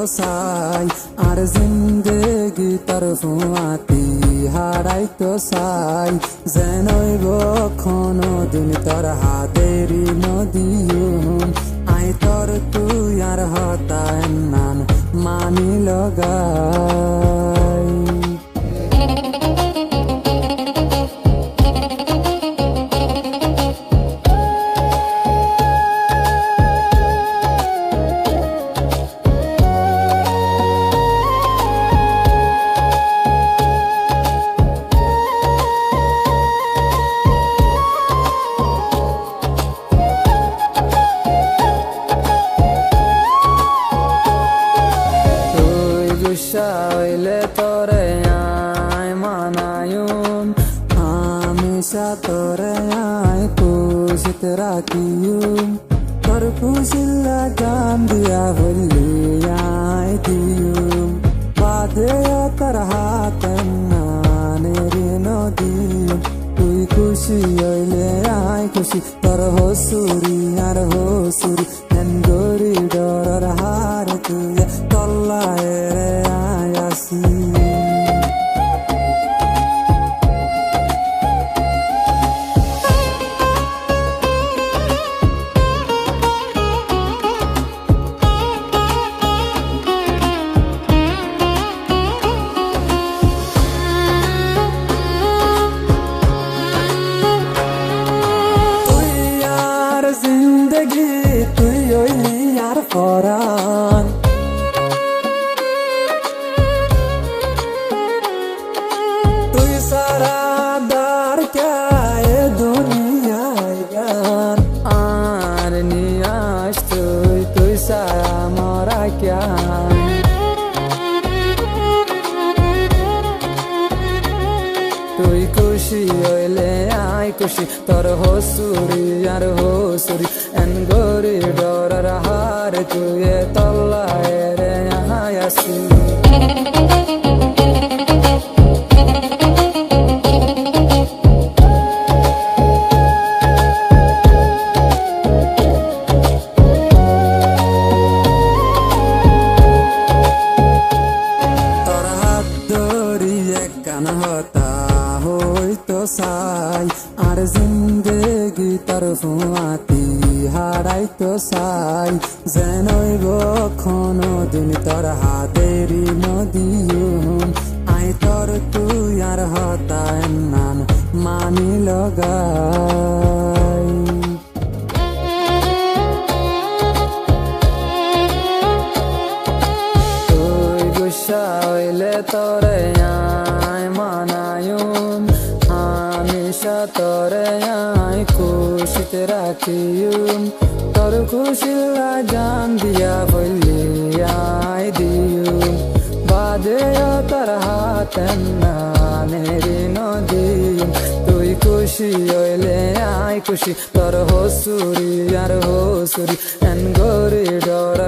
চাই আর জিন্দেগি তোর ফুয়াতি হারাই তো চাই যেনইব কোনো দিন তোর হাতেরি নদীম আই তোর তুই আর হতায় নান মানি লগাই হইলে তোরে আয় মানায়ুম হামেশা তোরে আয় খুশিত রাখিয়ুম তোর খুশিল্লা জান দিয়া হইলে আয় দিয়ুম বাদে তোর হাত নানের নদী তুই খুশি হইলে আয় খুশি তোর হসুরি আর হসুরি গরি ডর হার তুই তল্লায় রে আয়াসি জিন্দগি তুই হইলি আর পরাণ তুই সারা দার কে দুনিয়ায় গান আর নিয়াস তুই সারা মরা ক্যা তুই খুশি হইলে আয় খুশি তোর হসুরি আর হসুরি এন গরি ডর হার তুই তল্লায় রে আয়াসি তোর হাত ধরিয়ে কান হতা হইতো চাই আর জিন্দেগি তোর ফুয়াতি হারাই তো চাই যেনইব কোনো দিন তোর হাতেরি নদীম আই তোর তুই আর হতায় নান মানি লগাই তুই গুসা হইলে তোরে আয় মানায়ুম হামেশা তোরে আয় খুশিত রাখিয়ুম তোর খুশিল্লা জান দিয়া বললি আয় দিয়ুম বাদে তোর হাত নানের নদীম তুই খুশি হইলে আয় খুশি তোর হসুরি আর হসুরি এন গরি ডর